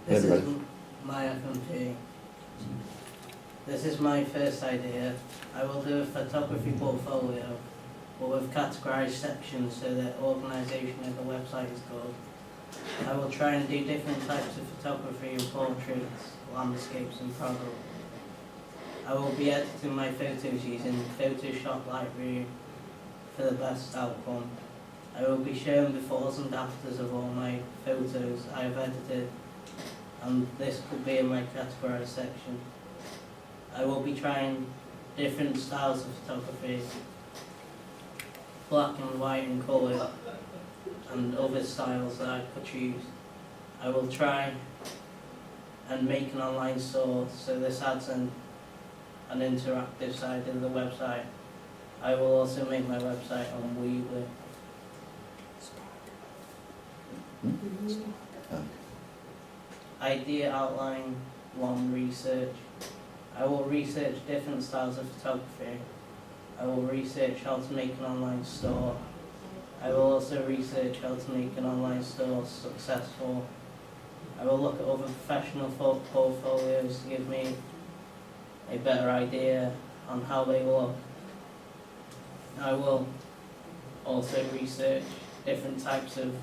This Right. is my FMP. This is my first idea. I will do a photography portfolio, but with categorised sections so that organisation of the website is good. I will try and do different types of photography of portraits, landscapes and product. I will be editing my photos using Photoshop Lightroom for the best outcome. I will be showing befores and afters of all my photos I have edited, and this could be in my categorised section. I will be trying different styles of photography, black and white and colour, and other styles that I could choose. I will try and make an online store, so this adds an interactive side of the website. I will also make my website on Weebly. Idea outline 1, research. I will research different styles of photography. I will research how to make an online store. I will also research how to make an online store successful. I will look at other professional portfolios to give me a better idea on how they look. I will also research different types of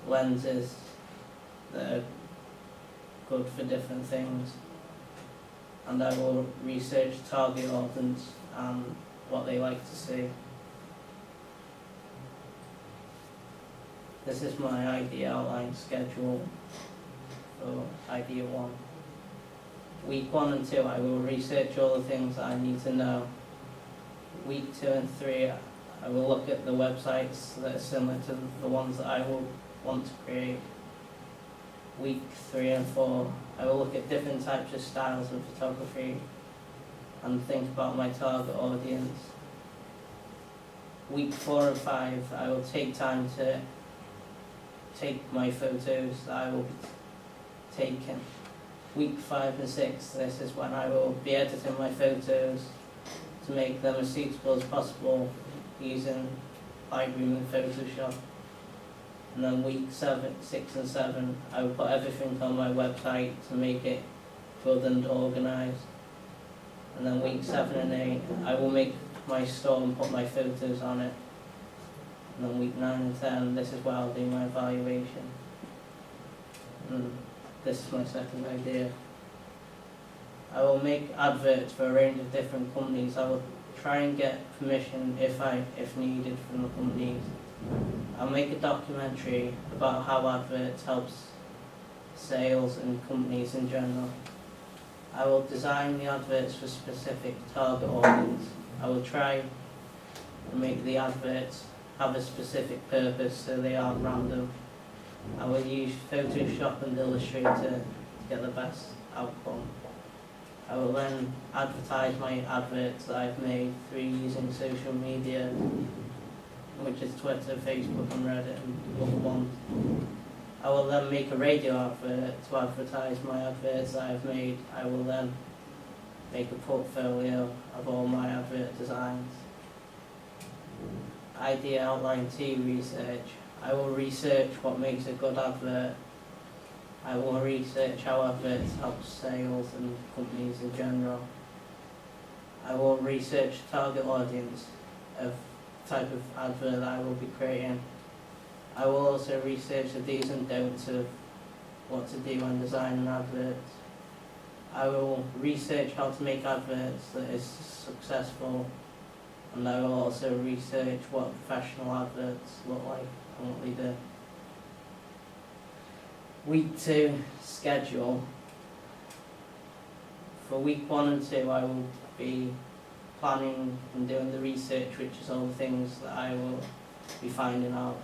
lenses that are good for different things, and I will research target audience and what they like to see. This is my idea outline schedule for idea 1. Week 1 and 2 I will research all the things that I need to know. Week 2 and 3 I will look at the websites that are similar to the ones that I will want to create. Week 3 and 4 I will look at different types of styles of photography and think about my target audience. Week 4 and 5 I will take time to take my photos that I will be taking. Week 5 and 6, this is when I will be editing my photos to make them as suitable as possible using Lightroom and Photoshop. And then week 6 and 7, I will put everything on my website to make it good and organised. And then week 7 and 8, I will make my store and put my photos on it. And then week 9 and 10, this is where I'll do my evaluation. And this is my second idea. I will make adverts for a range of different companies. I will try and get permission if needed from the companies. I'll make a documentary about how adverts helps sales and companies in general. I will design the adverts for specific target audience. I will try and make the adverts have a specific purpose so they aren't random. I will use Photoshop and Illustrator to get the best outcome. I will then advertise my adverts that I've made through using social media, which is Twitter, Facebook and Reddit and other ones. I will then make a radio advert to advertise my adverts that I've made. I will then make a portfolio of all my advert designs. Idea outline 2, research. I will research what makes a good advert. I will research how adverts help sales and companies in general. I will research the target audience of type of advert that I will be creating. I will also research the do's and don'ts of what to do when designing adverts. I will research how to make adverts that is successful, and I will also research what professional adverts look like and what they do. Week 2 schedule. For week 1 and 2 I will be planning and doing the research, which is all the things that I will be finding out.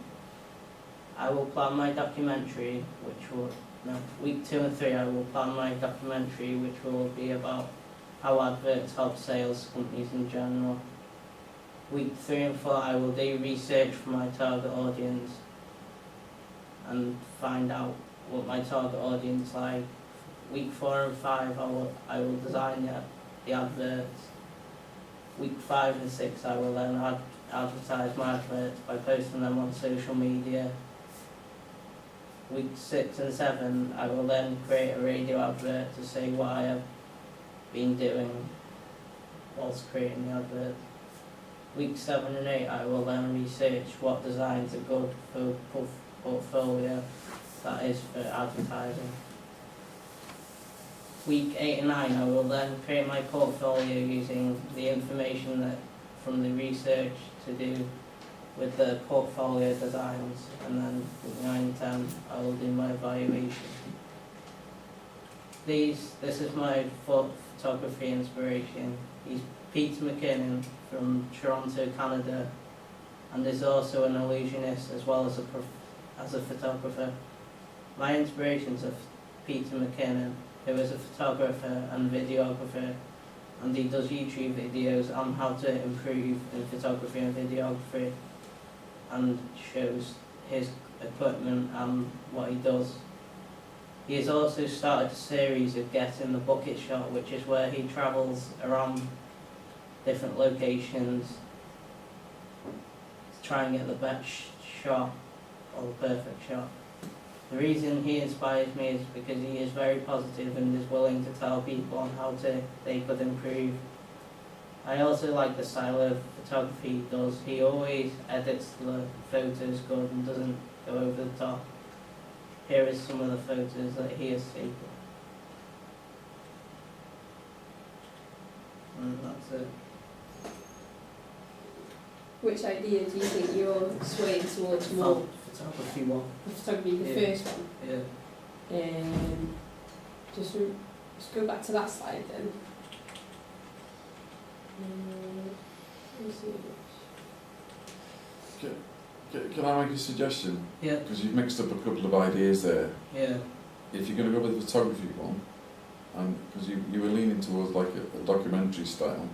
I will plan my documentary, week 2 and 3 I will plan my documentary, which will be about how adverts help sales companies in general. Week 3 and 4 I will do research for my target audience and find out what my target audience like. Week 4 and 5 I will design the adverts. Week 5 and 6 I will then advertise my adverts by posting them on social media. week 6 and 7, I will then create a radio advert to say what I have been doing whilst creating the advert. Week 7 and 8, I will then research what designs are good for portfolio, that is for advertising. Week 8 and 9, I will then create my portfolio using the information that from the research to do with the portfolio designs, and then week 9 and 10, I will do my evaluation. This is my photography inspiration. He's Peter McKinnon from Toronto, Canada, and is also an illusionist as well as a photographer. My inspirations are Peter McKinnon, who is a photographer and videographer, and he does YouTube videos on how to improve in photography and videography, and shows his equipment and what he does. He has also started a series of Get in the Bucket Shot, which is where he travels around different locations to try and get the best shot, or the perfect shot. The reason he inspires me is because he is very positive and is willing to tell people on how they could improve. I also like the style of photography he does. He always edits the photos good and doesn't go over the top. Here is some of the photos that he has taken. And that's it. Which idea do you think you're swaying towards more? Photography one. The photography, the Yeah. first one. Yeah. Just go back to that slide then. Let me see. Can I make a suggestion? Yeah. Because you've mixed up a couple of ideas there. Yeah. If you're going to go with the photography one, and because you were leaning towards like a documentary style,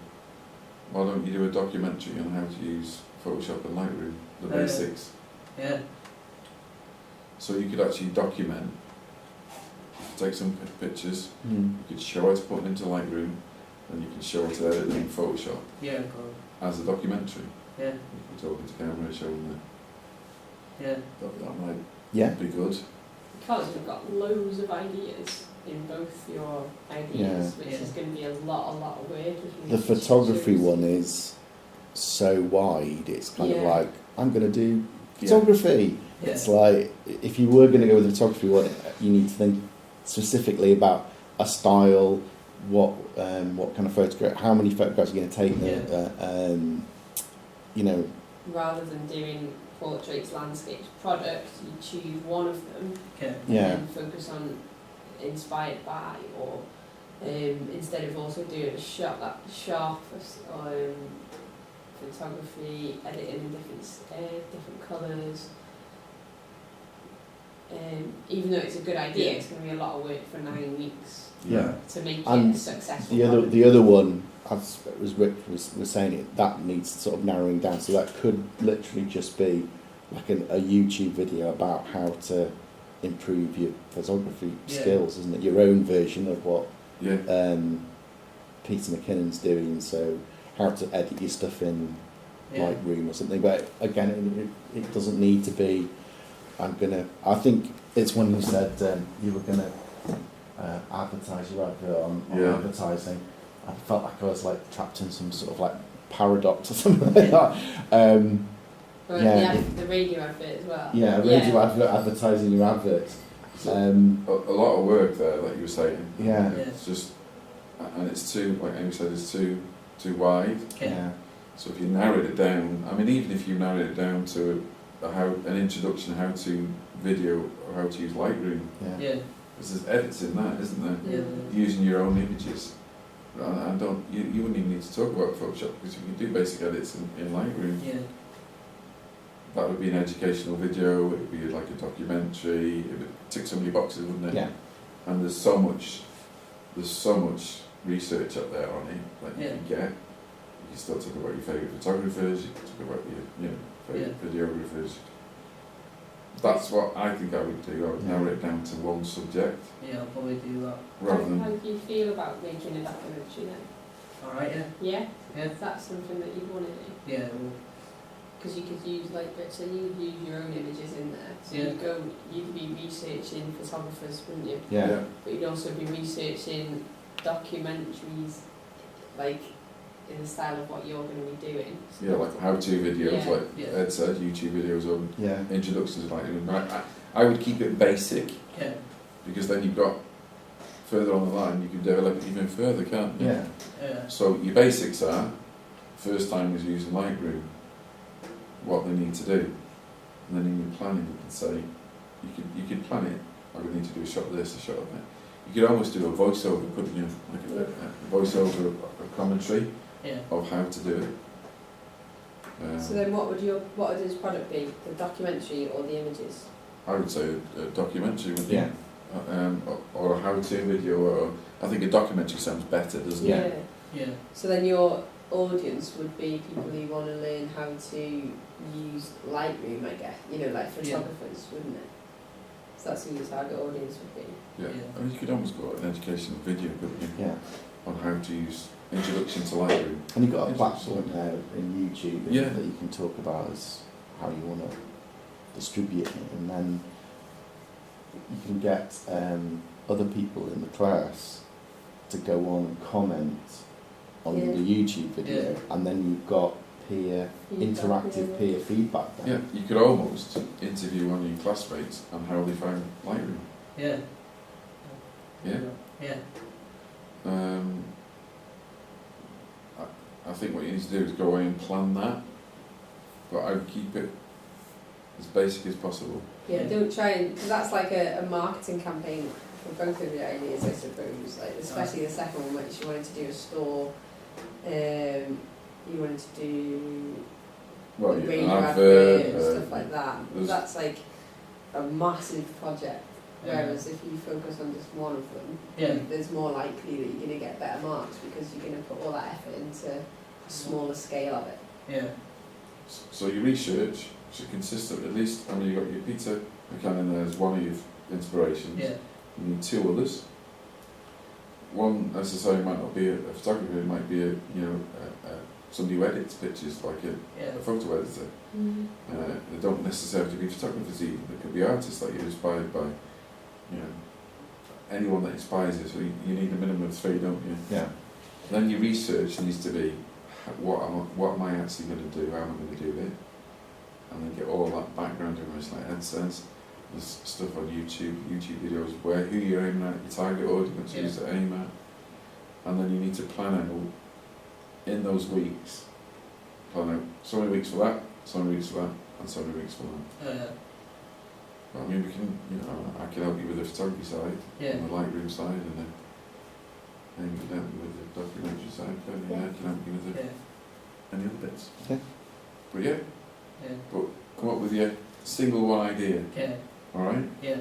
why don't you do a documentary on how to use Photoshop and Lightroom, the basics? Yeah. So you could actually document, take some pictures, you could show how to put it into Lightroom, and you can show how to edit it in Photoshop Yeah, cool. as a documentary. Yeah. You could talk into camera, show them Yeah. that might Yeah. be good. Because we've got loads of ideas in both your ideas, which is going to be a lot of work. The photography one is so wide, it's kind of like, I'm going to do photography. Yeah. It's like, if you were going to go with the photography one, you need to think specifically about a style, what kind of photograph, how many photographs you're going to take, you know. Rather than doing portraits, landscapes, products, you choose one of them Okay. and then focus on inspired by, or instead of also doing a shot that sharp photography, editing in different colours. Even though it's a good idea, it's going to be a lot of work for 9 weeks to make it successful. The other one, as Rick was saying, it that needs sort of narrowing down. So that could literally just be like a YouTube video about how to improve your photography skills, isn't it? Your own version of what Peter McKinnon's doing. So how to edit your stuff in Lightroom or something. But again, it doesn't need to be. I think it's when you said you were gonna advertise your advert on advertising. I felt like I was like trapped in some sort of like paradox or something like that. The radio advert as well. Yeah, radio advert, advertising your advert. A lot of work there, like you were saying. Yeah. It's just, and it's too, like Amy said, it's too wide. Yeah. So if you narrowed it down, I mean, even if you narrowed it down to an introduction how to video or how to use Lightroom, Yeah. because there's edits in that, isn't there? Yeah. Using your own images. And you wouldn't even need to talk about Photoshop, because you can do basic edits in Lightroom. Yeah. That would be an educational video, it would be like a documentary, it would tick so many boxes, wouldn't it? Yeah. And there's so much research up there on it that you can get. You can still talk about your favourite photographers, you can talk about your favourite videographers. That's what I think I would do. I would narrow it down to one subject. Yeah, I'll probably do that. Rather than How do you feel about making a documentary then? Alright, yeah. Yeah? Yeah. Is that something that you'd want to do? Yeah, well, because you could use, like Rich said, you could use your own images in there. So Yeah. you could be researching photographers, wouldn't you? Yeah. But you'd also be researching documentaries, like in the style of what you're going to be doing. So Yeah, like how-to videos, Yeah. like Yeah. Ed said, YouTube videos on Yeah. introductions. Like I would keep it basic, Yeah. because then you've got further on the line you can develop it even further, can't you? Yeah. Yeah. So your basics are first time is using Lightroom, what they need to do, and then in your planning you can say you could plan it. I would need to do a shot of this, a shot of that. You could almost do a voiceover, couldn't you? Like a voiceover, a commentary Yeah. of how to do it. So then what would his product be? The documentary or the images? I would say a documentary would be, Yeah. or a how-to video, or I think a documentary sounds better, doesn't Yeah. it? Yeah. So then your audience would be people who want to learn how to use Lightroom, I guess. You know, like photographers, wouldn't it? So that's who your target audience would be. Yeah. Yeah. I mean, you could almost go an educational video, couldn't you? Yeah. On how to use introduction to Lightroom. And you've got a Yes, platform absolutely. now in YouTube Yeah. that you can talk about as how you want to distribute it, and then you can get other people in the class to go on and comment on Yeah. the YouTube video, Yeah. and then you've got interactive peer feedback then. Yeah, you could almost interview one of your classmates on how they found Lightroom. Yeah. Yeah. Yeah. I think what you need to do is go away and plan that, but I would keep it as basic as possible. Yeah, don't try and, because that's like a marketing campaign for both of your ideas, I suppose. Like especially the second one, which you wanted to do a store, you wanted to do Well, a yeah, radio an advert and advert, stuff like that. there's- That's like a massive project. Yeah. Whereas if you focus on just one of them, Yeah. there's more likely that you're going to get better marks because you're going to put all that effort into a smaller scale of it. Yeah. So your research should consist of at least, I mean, you've got your Peter McCann there as one of your inspirations. Yeah. You need two others. One necessarily might not be a photographer, it might be somebody who edits pictures, like Yeah. a photo editor. They don't necessarily have to be photographers even, they could be artists, like you're inspired by, anyone that inspires you, so you need a minimum of three, don't you? Yeah. Then your research needs to be, what am I actually going to do, how am I going to do it? And then get all that background information, like Ed says. There's stuff on YouTube videos, who you're aiming at, your target audience, who's to aim at. And then you need to plan out, in those weeks, plan out so many weeks for that, so many weeks for that, and so many weeks for that. I mean, we can, I can help you with the photography side, Yeah. and the Lightroom side, and then you can help me with the documentary side, and I can help you with Yeah. any other bits. Yeah. But yeah, Yeah. come up with your single one idea, Yeah. alright? Yeah.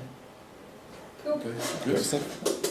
Cool. Okay, Good good. stuff.